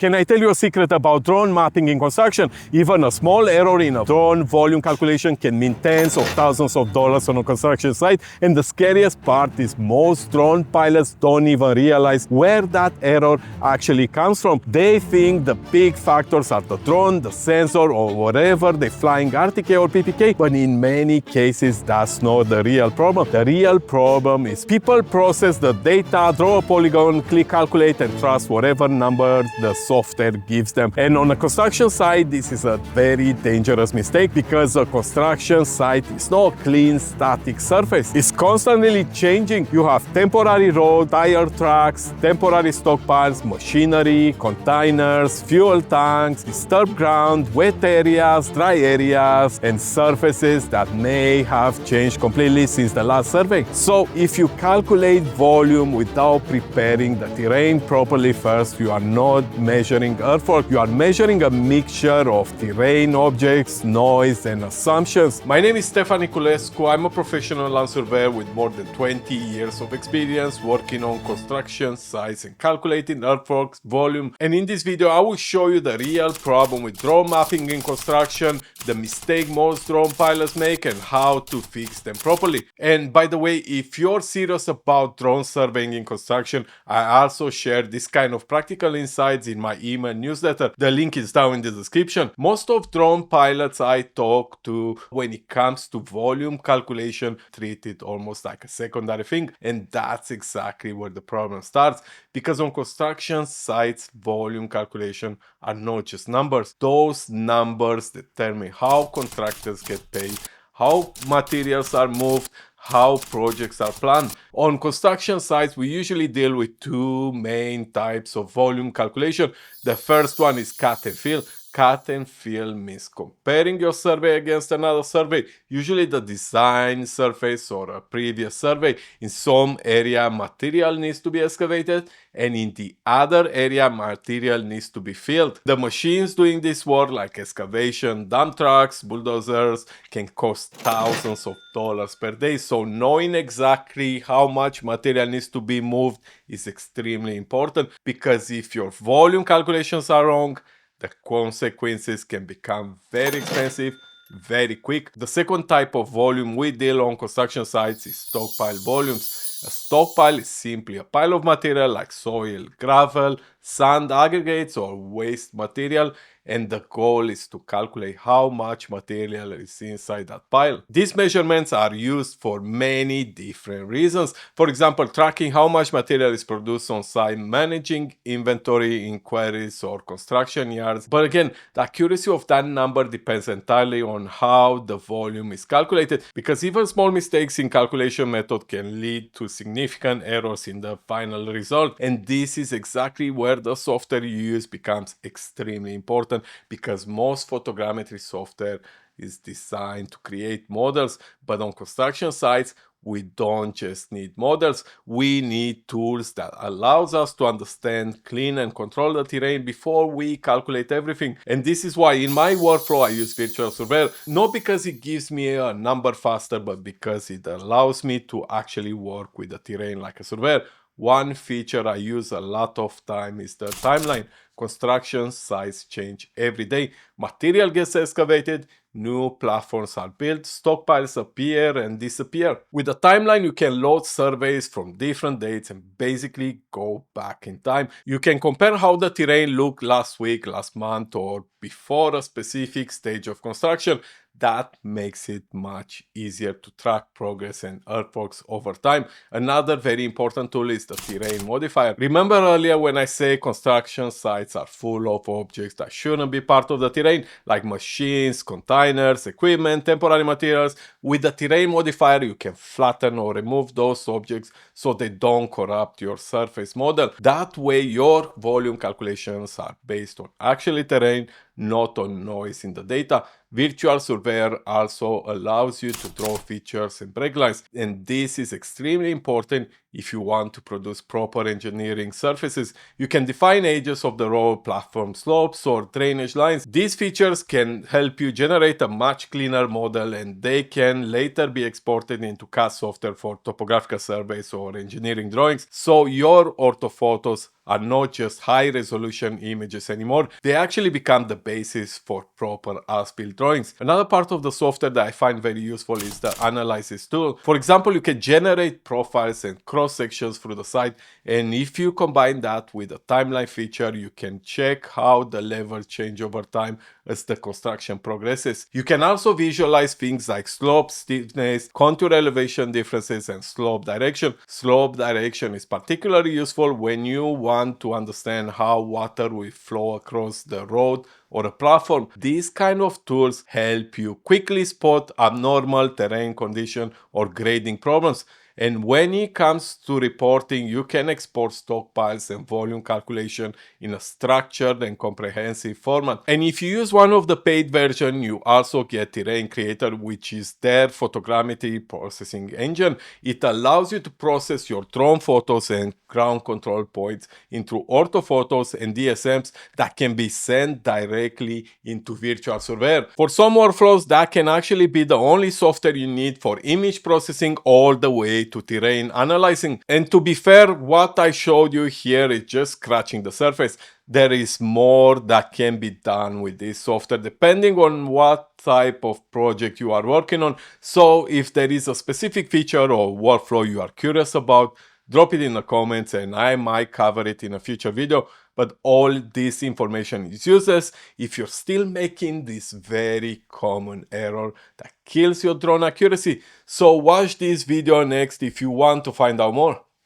Can I tell you a secret about drone mapping in construction? Even a small error in a drone volume calculation can mean tens of thousands of dollars on a construction site. And the scariest part is most drone pilots don't even realize where that error actually comes from. They think the big factors are the drone, the sensor, or whatever they're flying RTK or PPK, but in many cases that's not the real problem. The real problem is people process the data, draw a polygon, click calculate, and trust whatever number the software gives them. And on the construction side, this is a very dangerous mistake because a construction site is not a clean, static surface. It's constantly changing. You have temporary road, tire tracks, temporary stockpiles, machinery, containers, fuel tanks, disturbed ground, wet areas, dry areas, and surfaces that may have changed completely since the last survey. So if you calculate volume without preparing the terrain properly first, you are not measuring earthwork. You are measuring a mixture of terrain, objects, noise, and assumptions. My name is Stefan Niculescu. I'm a professional land surveyor with more than 20 years of experience working on construction sites and calculating earthworks, volume. And in this video, I will show you the real problem with drone mapping in construction, the mistake most drone pilots make, and how to fix them properly. And by the way, if you're serious about drone surveying in construction, I also share this kind of practical insights in my email newsletter. The link is down in the description. Most of drone pilots I talk to, when it comes to volume calculation, treat it almost like a secondary thing. And that's exactly where the problem starts. Because on construction sites, volume calculation are not just numbers. Those numbers determine how contractors get paid, how materials are moved, how projects are planned. On construction sites, we usually deal with two main types of volume calculation. The first one is cut and fill. Cut and fill means comparing your survey against another survey, usually the design surface or a previous survey. In some area, material needs to be excavated, and in the other area, material needs to be filled. The machines doing this work, like excavation, dump trucks, bulldozers, can cost thousands of dollars per day. So knowing exactly how much material needs to be moved is extremely important, because if your volume calculations are wrong, the consequences can become very expensive very quick. The second type of volume we deal on construction sites is stockpile volumes. A stockpile is simply a pile of material like soil, gravel, sand, aggregates, or waste material, and the goal is to calculate how much material is inside that pile. These measurements are used for many different reasons. For example, tracking how much material is produced on site, managing inventory in quarries or construction yards. But again, the accuracy of that number depends entirely on how the volume is calculated, because even small mistakes in calculation method can lead to significant errors in the final result. And this is exactly where the software you use becomes extremely important, because most photogrammetry software is designed to create models, but on construction sites we don't just need models, we need tools that allows us to understand, clean, and control the terrain before we calculate everything. And this is why in my workflow I use Virtual Surveyor, not because it gives me a number faster, but because it allows me to actually work with the terrain like a surveyor. One feature I use a lot of time is the timeline. Construction sites change every day. Material gets excavated, new platforms are built, stockpiles appear and disappear. With a timeline, you can load surveys from different dates and basically go back in time. You can compare how the terrain looked last week, last month, or before a specific stage of construction. That makes it much easier to track progress and earthworks over time. Another very important tool is the terrain modifier. Remember earlier when I say construction sites are full of objects that shouldn't be part of the terrain, like machines, containers, equipment, temporary materials. With the terrain modifier, you can flatten or remove those objects so they don't corrupt your surface model. That way, your volume calculations are based on actual terrain, not on noise in the data. Virtual Surveyor also allows you to draw features and breaklines, and this is extremely important if you want to produce proper engineering surfaces. You can define edges of the road, platform slopes, or drainage lines. These features can help you generate a much cleaner model, and they can later be exported into CAD software for topographical surveys or engineering drawings, so your orthophotos are not just high-resolution images anymore. They actually become the basis for proper as-built drawings. Another part of the software that I find very useful is the analysis tool. For example, you can generate profiles and cross-sections through the site, and if you combine that with a timeline feature, you can check how the levels change over time as the construction progresses. You can also visualize things like slope, stiffness, contour elevation differences, and slope direction. Slope direction is particularly useful when you want to understand how water will flow across the road or a platform. These kind of tools help you quickly spot abnormal terrain condition or grading problems. And when it comes to reporting, you can export stockpiles and volume calculation in a structured and comprehensive format. And if you use one of the paid versions, you also get Terrain Creator, which is their photogrammetry processing engine. It allows you to process your drone photos and ground control points into orthophotos and DSMs that can be sent directly into Virtual Surveyor. For some workflows, that can actually be the only software you need for image processing all the way to terrain analyzing. And to be fair, what I showed you here is just scratching the surface. There is more that can be done with this software depending on what type of project you are working on. So if there is a specific feature or workflow you are curious about, drop it in the comments and I might cover it in a future video. But all this information is useless if you're still making this very common error that kills your drone accuracy. So watch this video next if you want to find out more.